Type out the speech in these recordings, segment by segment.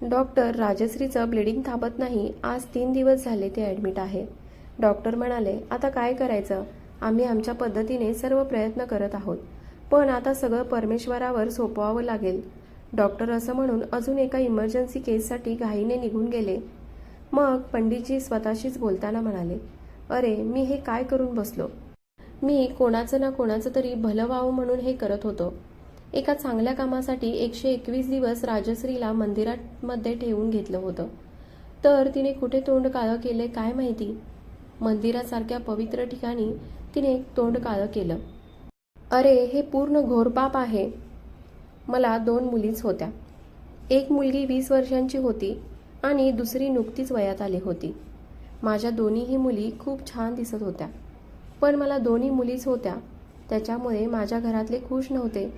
Doctor, राजश्रीचं bleeding थांबत नाही. आज 3 दिवस झाले ते ॲडमिट आहे. डॉक्टर म्हणाले, आता काय करायचं? आम्ही आमच्या पद्धतीने सर्व प्रयत्न करत आहोत, पण आता सगळं परमेश्वरावर सोपवावं लागेल. डॉक्टर असं म्हणून अजून एका इमर्जन्सी केससाठी घाईने निघून गेले. मग पंडितजी स्वतःशीच बोलताना म्हणाले, अरे, मी हे काय करून बसलो? मी कोणाचं ना कोणाचं तरी भलं व्हावं म्हणून हे करत होतो. एका चांगल्या कामासाठी 121 दिवस राजश्रीला मंदिरामध्ये ठेवून घेतलं होतं, तर तिने कुठे तोंड काळं केले काय माहिती. मंदिरासारख्या पवित्र ठिकाणी तिने तोंड काळं केलं. अरे, हे पूर्ण घोर पाप आहे. मला 2 मुलीच होत्या. एक मुलगी 20 वर्षांची होती आणि दुसरी नुकतीच वयात आली होती. माझ्या दोन्हीही मुली खूप छान दिसत होत्या, पण मला दोन्ही मुलीच होत्या, त्याच्यामुळे माझ्या घरातले खुश नव्हते.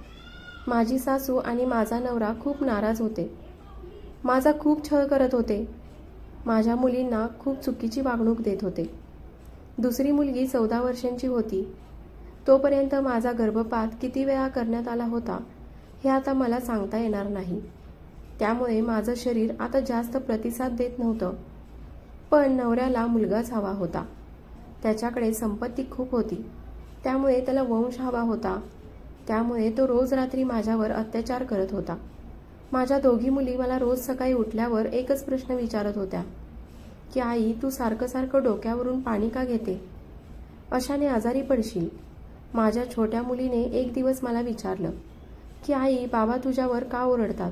माझी सासू आणि माझा नवरा खूप नाराज होते. माझा खूप छळ करत होते. माझ्या मुलींना खूप चुकीची वागणूक देत होते. दुसरी मुलगी 14 वर्षांची होती. तोपर्यंत माझा गर्भपात किती वेळा करण्यात आला होता हे आता मला सांगता येणार नाही. त्यामुळे माझं शरीर आता जास्त प्रतिसाद देत नव्हतं. पण नवऱ्याला मुलगाच हवा होता. त्याच्याकडे संपत्ती खूप होती, त्यामुळे त्याला वंश हवा होता. त्यामुळे तो रोज रात्री माझ्यावर अत्याचार करत होता. माझ्या दोघी मुली मला रोज सकाळी उठल्यावर एकच प्रश्न विचारत होत्या की आई, तू सारखं सारखं डोक्यावरून पाणी का घेते? अशाने आजारी पडशील. माझ्या छोट्या मुलीने एक दिवस मला विचारलं की आई, बाबा तुझ्यावर का ओरडतात?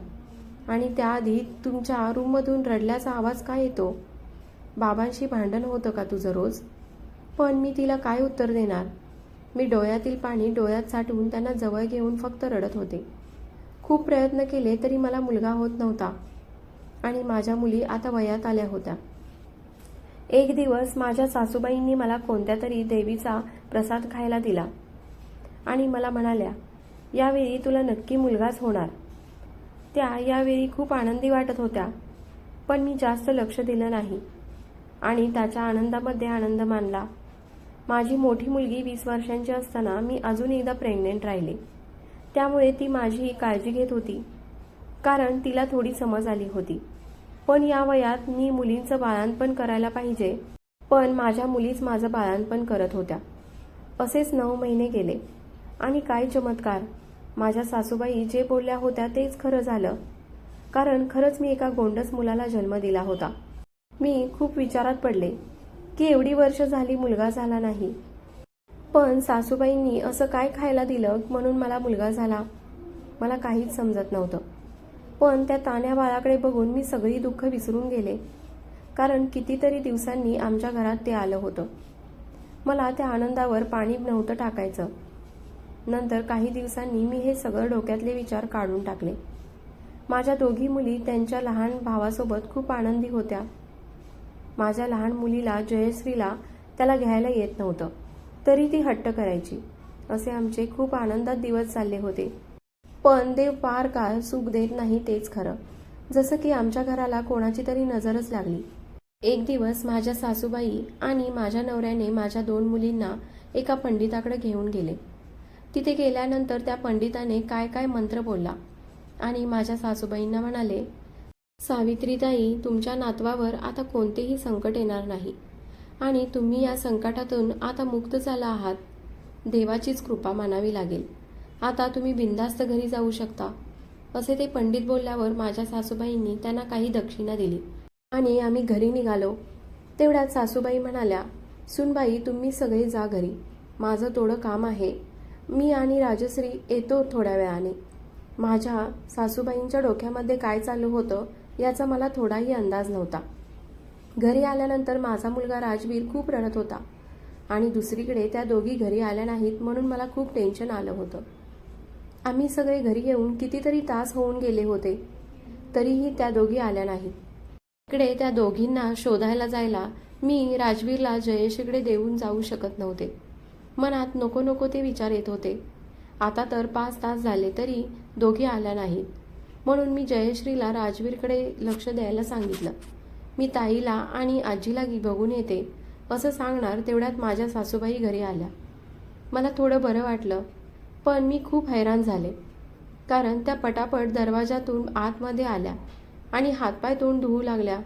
आणि त्याआधी तुमच्या रूममधून रडल्याचा आवाज का येतो? बाबांशी भांडण होतं का तुझं रोज? पण मी तिला काय उत्तर देणार? मी डोळ्यातील पाणी डोळ्यात साठवून त्यांना जवळ घेऊन फक्त रडत होते. खूप प्रयत्न केले तरी मला मुलगा होत नव्हता आणि माझ्या मुली आता वयात आल्या होत्या. एक दिवस माझ्या सासूबाईंनी मला कोणत्या तरी देवीचा प्रसाद खायला दिला आणि मला म्हणाल्या, यावेळी तुला नक्की मुलगाच होणार. त्या यावेळी खूप आनंदी वाटत होत्या, पण मी जास्त लक्ष दिलं नाही आणि त्याच्या आनंदामध्ये आनंद मानला. माझी मोठी मुलगी 20 वर्षांची असताना मी अजून एकदा प्रेग्नेंट राहिले. त्यामुळे ती माझी काळजी घेत होती, कारण तिला थोडी समज आली होती. पण या वयात मी मुलींचं बाळंतपण करायला पाहिजे, पण माझ्या मुलीच माझं बाळंतपण करत होत्या. असेच 9 महिने गेले आणि काय चमत्कार, माझ्या सासूबाई जे बोलल्या होत्या तेच खरं झालं. कारण खरंच मी एका गोंडस मुलाला जन्म दिला होता. मी खूप विचारात पडले की एवढी वर्ष झाली मुलगा झाला नाही, पण सासूबाईंनी असं काय खायला दिलं म्हणून मला मुलगा झाला? मला काहीच समजत नव्हतं. पण त्या तान्ह्या बाळाकडे बघून मी सगळी दुःख विसरून गेले, कारण कितीतरी दिवसांनी आमच्या घरात ते आलं होतं. मला त्या आनंदावर पाणी नव्हतं टाकायचं. नंतर काही दिवसांनी मी हे सगळं डोक्यातले विचार काढून टाकले. माझ्या दोघी मुली त्यांच्या लहान भावासोबत खूप आनंदी होत्या. माझ्या लहान मुलीला, जयश्रीला, त्याला घ्यायला येत नव्हतं, तरी ती हट्ट करायची. असे आमचे खूप आनंदात दिवस चालले होते. पण देव फार काळ सुख देत नाही तेच खरं. जसं की आमच्या घराला कोणाची तरी नजरच लागली. एक दिवस माझ्या सासूबाई आणि माझ्या नवऱ्याने माझ्या 2 मुलींना एका पंडिताकडे घेऊन गेले. तिथे गेल्यानंतर त्या पंडिताने काय काय मंत्र बोलला आणि माझ्या सासूबाईंना म्हणाले, सावित्रीताई, तुमच्या नातवावर आता कोणतेही संकट येणार नाही आणि तुम्ही या संकटातून आता मुक्त झाला आहात. देवाचीच कृपा मानावी लागेल. आता तुम्ही बिनधास्त घरी जाऊ शकता. असे ते पंडित बोलल्यावर माझ्या सासूबाईंनी त्यांना काही दक्षिणा दिली आणि आम्ही घरी निघालो. तेवढ्यात सासूबाई म्हणाल्या, सुनबाई, तुम्ही सगळे जा घरी, माझं थोडं काम आहे. मी आणि राजश्री येतो थोड्या वेळाने. माझ्या सासूबाईंच्या डोक्यामध्ये काय चालू होतं याचा मला थोडाही अंदाज नव्हता. घरी आल्यानंतर माझा मुलगा राजवीर खूप रडत होता आणि दुसरीकडे त्या दोघी घरी आल्या नाहीत म्हणून मला खूप टेन्शन आलं होतं. आम्ही सगळे घरी येऊन कितीतरी तास होऊन गेले होते, तरीही त्या दोघी आल्या नाहीत. इकडे त्या दोघींना शोधायला जायला मी राजवीरला जयेशकडे देऊन जाऊ शकत नव्हते. मनात नको नको ते विचार येत होते. आता तर 5 तास झाले तरी दोघी आल्या नाहीत, म्हणून मी जयश्रीला राजवीरकडे लक्ष द्यायला सांगितलं. मी ताईला आणि आजीला बघून येते असं सांगणार तेवढ्यात माझ्या सासूबाई घरी आल्या. मला थोडं बरं वाटलं, पण मी खूप हैराण झाले, कारण त्या पटापट दरवाजातून आतमध्ये आल्या आणि हातपाय तोंड धुवू लागल्या.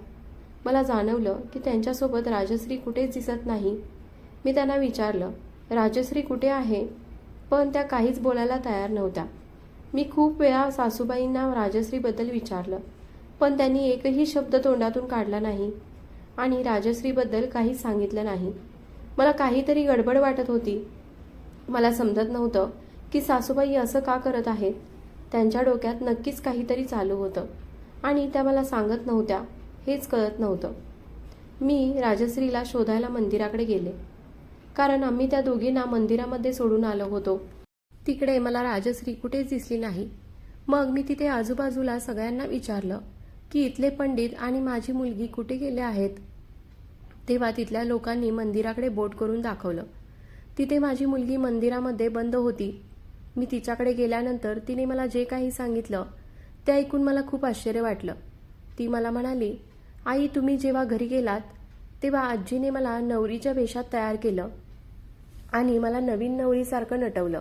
मला जाणवलं की त्यांच्यासोबत राजश्री कुठेच दिसत नाही. मी त्यांना विचारलं, राजश्री कुठे आहे? पण त्या काहीच बोलायला तयार नव्हत्या. मी खूप वेळा सासूबाईंना राजश्रीबद्दल विचारलं, पण त्यांनी एकही शब्द तोंडातून काढला नाही आणि राजश्रीबद्दल काहीच सांगितलं नाही. मला काहीतरी गडबड वाटत होती. मला समजत नव्हतं की सासूबाई असं का करत आहेत. त्यांच्या डोक्यात नक्कीच काहीतरी चालू होतं आणि त्या मला सांगत नव्हत्या हेच कळत नव्हतं. मी राजश्रीला शोधायला मंदिराकडे गेले, कारण आम्ही त्या दोघींना मंदिरामध्ये सोडून आलो होतो. तिकडे मला राजश्री कुठेच दिसली नाही. मग मी तिथे आजूबाजूला सगळ्यांना विचारलं की इथले पंडित आणि माझी मुलगी कुठे गेले आहेत. तेव्हा तिथल्या लोकांनी मंदिराकडे बोट करून दाखवलं. तिथे माझी मुलगी मंदिरामध्ये बंद होती. मी तिच्याकडे गेल्यानंतर तिने मला जे काही सांगितलं ते ऐकून मला खूप आश्चर्य वाटलं. ती मला म्हणाली, आई, तुम्ही जेव्हा घरी गेलात तेव्हा आजीने मला नवरीच्या वेशात तयार केलं आणि मला नवीन नवरीसारखं नटवलं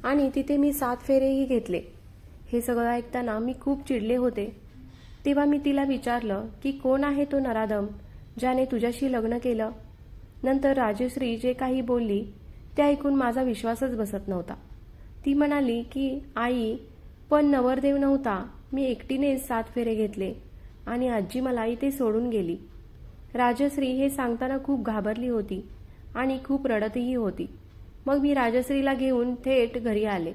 आणि तिथे मी 7 फेरेही घेतले. हे सगळं ऐकताना मी खूप चिडले होते. तेव्हा मी तिला विचारलं की कोण आहे तो नराधम ज्याने तुझ्याशी लग्न केलं. नंतर राजश्री जे काही बोलली ते ऐकून माझा विश्वासच बसत नव्हता. ती म्हणाली की आई, पण नवरदेव नव्हता, मी एकटीनेच 7 फेरे घेतले आणि आजी मला इथे सोडून गेली. राजश्री हे सांगताना खूप घाबरली होती आणि खूप रडतही होती. मग मी राजश्रीला घेऊन थेट घरी आले.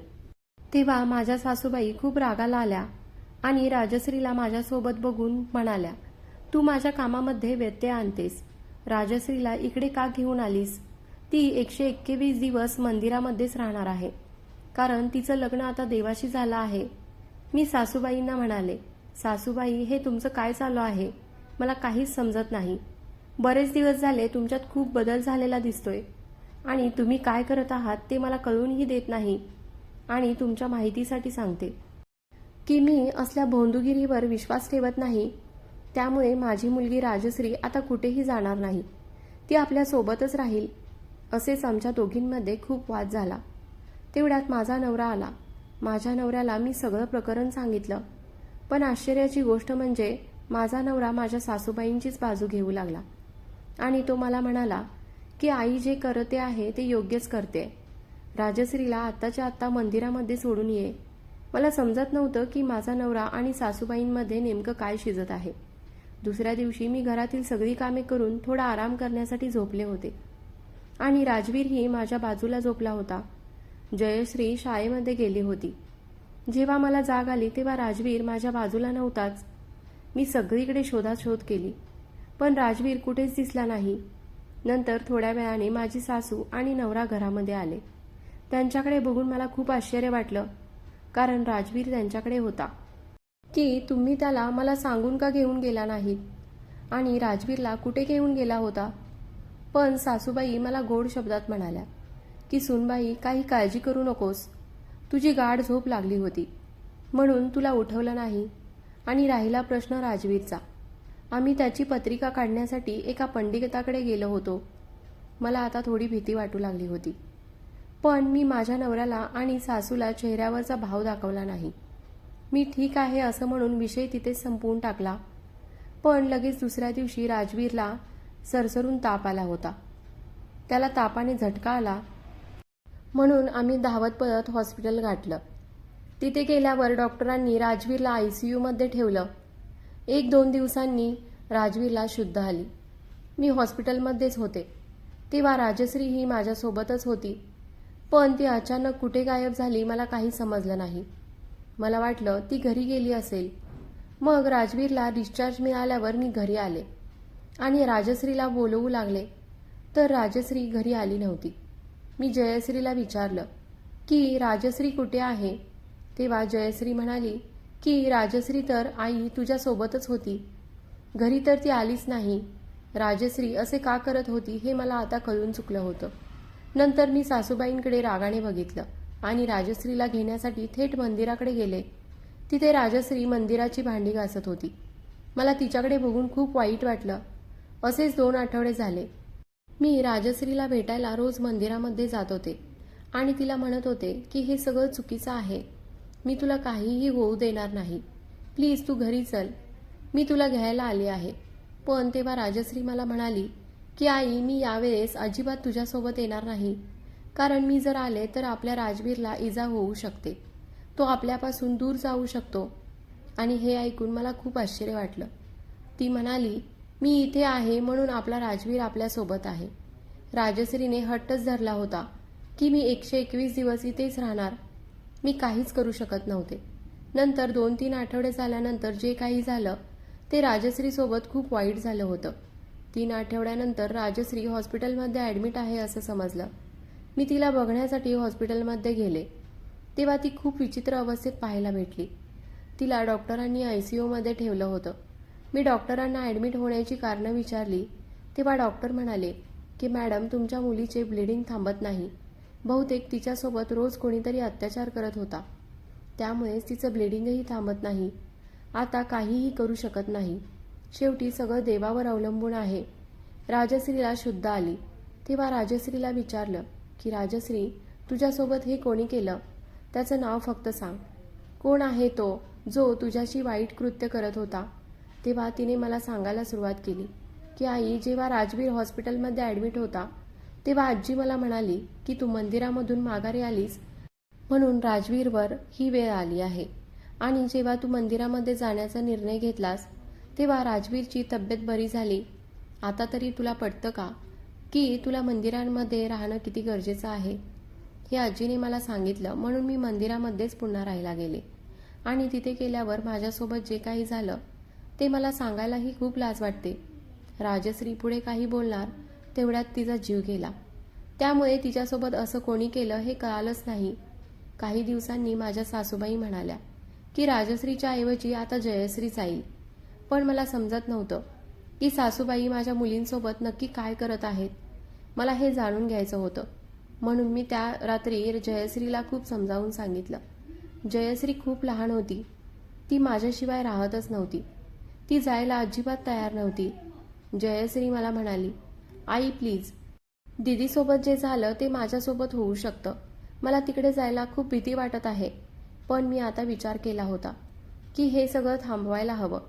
तेव्हा माझ्या सासूबाई खूप रागाला आल्या आणि राजश्रीला माझ्यासोबत बघून म्हणाल्या, तू माझ्या कामामध्ये व्यत्यय आणतेस. राजश्रीला इकडे का घेऊन आलीस? ती 121 दिवस मंदिरामध्येच राहणार आहे, कारण तिचं लग्न आता देवाशी झालं आहे. मी सासूबाईंना म्हणाले, सासूबाई, हे तुमचं काय चालू आहे? मला काहीच समजत नाही. बरेच दिवस झाले तुमच्यात खूप बदल झालेला दिसतोय आणि तुम्ही काय करत आहात ते मला कळूनही देत नाही. आणि तुमच्या माहितीसाठी सांगते की मी असल्या भोंदूगिरीवर विश्वास ठेवत नाही. त्यामुळे माझी मुलगी राजश्री आता कुठेही जाणार नाही, ती आपल्यासोबतच राहील. असेच आमच्या दोघींमध्ये खूप वाद झाला. तेवढ्यात माझा नवरा आला. माझ्या नवऱ्याला मी सगळं प्रकरण सांगितलं. पण आश्चर्याची गोष्ट म्हणजे माझा नवरा माझ्या सासूबाईंचीच बाजू घेऊ लागला आणि तो मला म्हणाला की आई जे करते आहे ते योग्यच करते. राजश्रीला आत्ताच्या आत्ता मंदिरामध्ये सोडून ये. मला समजत नव्हतं की माझा नवरा आणि सासूबाईंमध्ये नेमकं काय शिजत आहे. दुसऱ्या दिवशी मी घरातील सगळी कामे करून थोडा आराम करण्यासाठी झोपले होते आणि राजवीरही माझ्या बाजूला झोपला होता. जयश्री शाळेमध्ये गेली होती. जेव्हा मला जाग आली तेव्हा राजवीर माझ्या बाजूला नव्हताच. मी सगळीकडे शोधाशोध केली, पण राजवीर कुठेच दिसला नाही. नंतर थोड्या वेळाने माझी सासू आणि नवरा घरामध्ये आले. त्यांच्याकडे बघून मला खूप आश्चर्य वाटलं, कारण राजवीर त्यांच्याकडे होता. की तुम्ही त्याला मला सांगून का घेऊन गेला नाहीत आणि राजवीरला कुठे घेऊन गेला होता? पण सासूबाई मला गोड शब्दात म्हणाल्या की सूनबाई, काही काळजी करू नकोस. तुझी गाढ झोप लागली होती म्हणून तुला उठवलं नाही. आणि राहिला प्रश्न राजवीरचा, आम्ही त्याची पत्रिका काढण्यासाठी एका पंडिताकडे गेलो होतो. मला आता थोडी भीती वाटू लागली होती, पण मी माझ्या नवऱ्याला आणि सासूला चेहऱ्यावरचा भाव दाखवला नाही. मी ठीक आहे असं म्हणून विषय तिथेच संपवून टाकला. पण लगेच दुसऱ्या दिवशी राजवीरला सरसरून ताप आला होता. त्याला तापाने झटका आला म्हणून आम्ही धावत पळत हॉस्पिटल गाठलं. तिथे गेल्यावर डॉक्टरांनी राजवीरला ICUमध्ये ठेवलं. 1-2 दिवसांनी राजवीरला शुद्ध आली. मी हॉस्पिटलमध्येच होते. तेव्हा राजश्री ही माझ्यासोबतच होती, पण ती अचानक कुठे गायब झाली मला काही समजलं नाही. मला वाटलं ती घरी गेली असेल. मग राजवीरला डिस्चार्ज मिळाल्यावर मी घरी आले आणि राजश्रीला बोलवू लागले, तर राजश्री घरी आली नव्हती. मी जयश्रीला विचारलं की राजश्री कुठे आहे? तेव्हा जयश्री म्हणाली की राजश्री तर आई तुझ्यासोबतच होती, घरी तर ती आलीच नाही. राजश्री असे का करत होती हे मला आता कळून चुकलं होतं. नंतर मी सासूबाईंकडे रागाने बघितलं आणि राजश्रीला घेण्यासाठी थेट मंदिराकडे गेले. तिथे राजश्री मंदिराची भांडी घासत होती. मला तिच्याकडे बघून खूप वाईट वाटलं. असेच 2 आठवडे झाले. मी राजश्रीला भेटायला रोज मंदिरामध्ये जात होते आणि तिला म्हणत होते की हे सगळं चुकीचं आहे. मी तुला काहीही होऊ देणार नाही. प्लीज तू घरी चल. मी तुला घ्यायला आले आहे. पण तेव्हा राजश्री मला म्हणाली की आई, मी यावेळेस अजिबात तुझ्यासोबत येणार नाही, कारण मी जर आले तर आपल्या राजवीरला इजा होऊ शकते. तो आपल्यापासून दूर जाऊ शकतो. आणि हे ऐकून मला खूप आश्चर्य वाटलं. ती म्हणाली, मी इथे आहे म्हणून आपला राजवीर आपल्यासोबत आहे. राजश्रीने हट्टच धरला होता की मी 121 दिवस इथेच राहणार. मी काहीच करू शकत नव्हते. नंतर 2-3 आठवडे झाल्यानंतर जे काही झालं ते राजश्रीसोबत खूप वाईट झालं होतं. 3 आठवड्यानंतर राजश्री हॉस्पिटलमध्ये ॲडमिट आहे असं समजलं. मी तिला बघण्यासाठी हॉस्पिटलमध्ये गेले तेव्हा ती खूप विचित्र अवस्थेत पाहायला भेटली. तिला डॉक्टरांनी ICUमध्ये ठेवलं होतं. मी डॉक्टरांना ॲडमिट होण्याची कारणं विचारली तेव्हा डॉक्टर म्हणाले की मॅडम, तुमच्या मुलीचे ब्लिडिंग थांबत नाही. बहुतेक तिच्यासोबत रोज कोणीतरी अत्याचार करत होता, त्यामुळेच तिचं ब्लिडिंगही थांबत नाही. आता काहीही करू शकत नाही. शेवटी सगळं देवावर अवलंबून आहे. राजश्रीला शुद्ध आली तेव्हा राजश्रीला विचारलं की राजश्री, तुझ्यासोबत हे कोणी केलं? त्याचं नाव फक्त सांग. कोण आहे तो जो तुझ्याशी वाईट कृत्य करत होता? तेव्हा तिने मला सांगायला सुरुवात केली की आई, जेव्हा राजवीर हॉस्पिटलमध्ये ॲडमिट होता तेव्हा आजी मला म्हणाली की तू मंदिरामधून माघारी आलीस म्हणून राजवीरवर ही वेळ आली आहे. आणि जेव्हा तू मंदिरामध्ये जाण्याचा निर्णय घेतलास तेव्हा राजवीरची तब्येत बरी झाली. आता तरी तुला पटतं का की तुला मंदिरांमध्ये राहणं किती गरजेचं आहे? हे आजीने मला सांगितलं म्हणून मी मंदिरामध्येच पुन्हा राहायला गेले. आणि तिथे गेल्यावर माझ्यासोबत जे काही झालं ते मला सांगायलाही खूप लाज वाटते. राजश्री पुढे काही बोलणार तेवढ्यात तिचा जीव गेला. त्यामुळे तिच्यासोबत असं कोणी केलं हे कळालंच नाही. काही दिवसांनी माझ्या सासूबाई म्हणाल्या की राजश्रीच्या ऐवजी आता जयश्री जाईल. पण मला समजत नव्हतं की सासूबाई माझ्या मुलींसोबत नक्की काय करत आहेत. मला हे जाणून घ्यायचं होतं. म्हणून मी त्या रात्री जयश्रीला खूप समजावून सांगितलं. जयश्री खूप लहान होती. ती माझ्याशिवाय राहतच नव्हती. ती जायला अजिबात तयार नव्हती. जयश्री मला म्हणाली, आई प्लीज, दीदीसोबत जे झालं ते माझ्यासोबत होऊ शकतं. मला तिकडे जायला खूप भीती वाटत आहे. पण मी आता विचार केला होता की हे सगळं थांबवायला हवं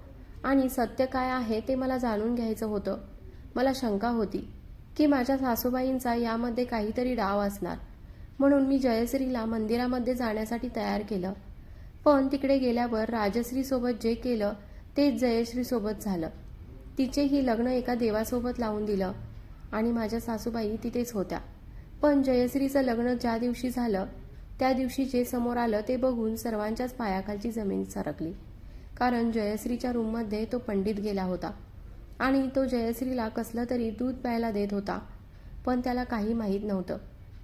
आणि सत्य काय आहे ते मला जाणून घ्यायचं होतं. मला शंका होती की माझ्या सासूबाईंचा यामध्ये काहीतरी डाव असणार. म्हणून मी जयश्रीला मंदिरामध्ये जाण्यासाठी तयार केलं. पण तिकडे गेल्यावर राजश्रीसोबत जे केलं तेच जयश्रीसोबत झालं. तिचेही लग्न एका देवासोबत लावून दिलं आणि माझ्या सासूबाई तिथेच होत्या. पण जयश्रीचं लग्न ज्या दिवशी झालं त्या दिवशी जे समोर आलं ते बघून सर्वांच्याच पायाखालची जमीन सरकली. कारण जयश्रीच्या रूममध्ये तो पंडित गेला होता आणि तो जयश्रीला कसलं तरी दूध प्यायला देत होता. पण त्याला काही माहीत नव्हतं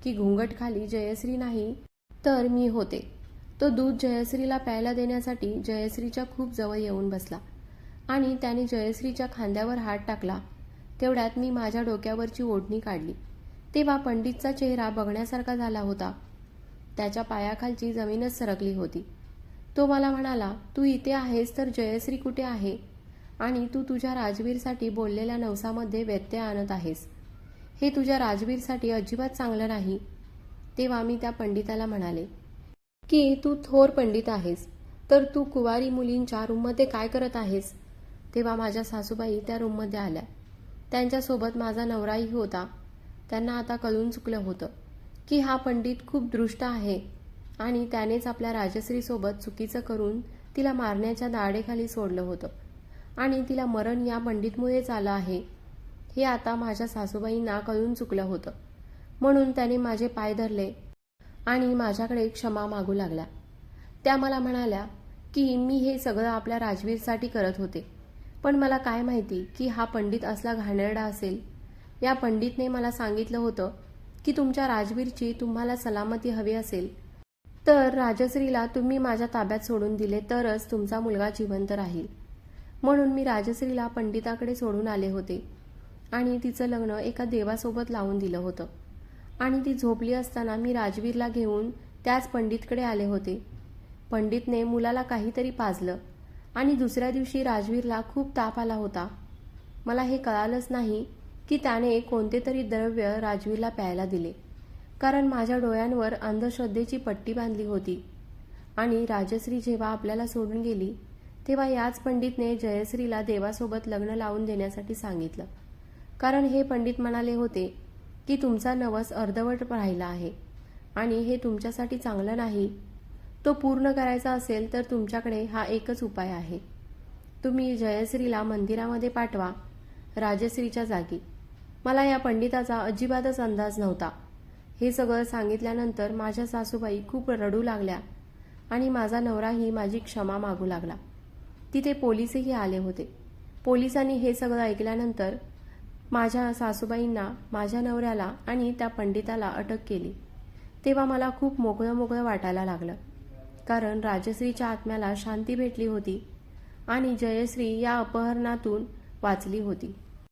की घुंगटखाली जयश्री नाही तर मी होते. तो दूध जयश्रीला प्यायला देण्यासाठी जयश्रीच्या खूप जवळ येऊन बसला आणि त्याने जयश्रीच्या खांद्यावर हात टाकला. तेवढ्यात मी माझ्या डोक्यावरची ओढणी काढली तेव्हा पंडितचा चेहरा बघण्यासारखा झाला होता. त्याच्या पायाखालची जमीनच सरकली होती. तो मला म्हणाला, तू इथे आहेस तर जयश्री कुठे आहे? आणि तू तुझ्या राजवीरसाठी बोललेल्या नवसामध्ये व्यत्यय आणत आहेस. हे तुझ्या राजवीरसाठी अजिबात चांगलं नाही. तेव्हा मी त्या पंडिताला म्हणाले की तू थोर पंडित आहेस, तर तू कुवारी मुलींच्या रूममध्ये काय करत आहेस? तेव्हा माझ्या सासूबाई त्या रूममध्ये आल्या. त्यांच्यासोबत माझा नवराही होता. त्यांना आता कळून चुकलं होतं की हा पंडित खूप दृष्ट आहे आणि त्यानेच आपल्या राजश्रीसोबत चुकीचं करून तिला मारण्याच्या दाढेखाली सोडलं होतं आणि तिला मरण या पंडितमुळेच आलं आहे. हे आता माझ्या सासूबाईंना कळून चुकलं होतं. म्हणून त्याने माझे पाय धरले आणि माझ्याकडे क्षमा मागू लागल्या. त्या मला म्हणाल्या की मी हे सगळं आपल्या राजवीरसाठी करत होते. पण मला काय माहिती की हा पंडित असला घाणेरडा असेल. या पंडितने मला सांगितलं होतं की तुमच्या राजवीरची तुम्हाला सलामती हवी असेल तर राजश्रीला तुम्ही माझ्या ताब्यात सोडून दिले तरच तुमचा मुलगा जिवंत राहील. म्हणून मी राजश्रीला पंडिताकडे सोडून आले होते आणि तिचं लग्न एका देवासोबत लावून दिलं होतं. आणि ती झोपली असताना मी राजवीरला घेऊन त्याच पंडितकडे आले होते. पंडितने मुलाला काहीतरी पाजलं आणि दुसऱ्या दिवशी राजवीरला खूप ताप आला होता. मला हे कळालंच नाही की त्याने कोणते तरी द्रव्य राजवीरला प्यायला दिले, कारण माझ्या डोळ्यांवर अंधश्रद्धेची पट्टी बांधली होती. आणि राजश्री जेव्हा आपल्याला सोडून गेली तेव्हा याच पंडितने जयश्रीला देवासोबत लग्न लावून देण्यासाठी सांगितलं. कारण हे पंडित म्हणाले होते की तुमचा नवस अर्धवट राहिला आहे आणि हे तुमच्यासाठी चांगलं नाही. तो पूर्ण करायचा असेल तर तुमच्याकडे हा एकच उपाय आहे. तुम्ही जयश्रीला मंदिरामध्ये पाठवा, राजश्रीच्या जागी. मला या पंडिताचा अजिबातच अंदाज नव्हता. हे सगळं सांगितल्यानंतर माझ्या सासूबाई खूप रडू लागल्या आणि माझा नवराही माझी क्षमा मागू लागला. तिथे पोलीसही आले होते. पोलिसांनी हे सगळं ऐकल्यानंतर माझ्या सासूबाईंना, माझ्या नवऱ्याला आणि त्या पंडिताला अटक केली. तेव्हा मला खूप मोकळं मोकळं वाटायला लागलं. कारण राजश्रीच्या आत्म्याला शांती भेटली होती आणि जयश्री या अपहरणातून वाचली होती.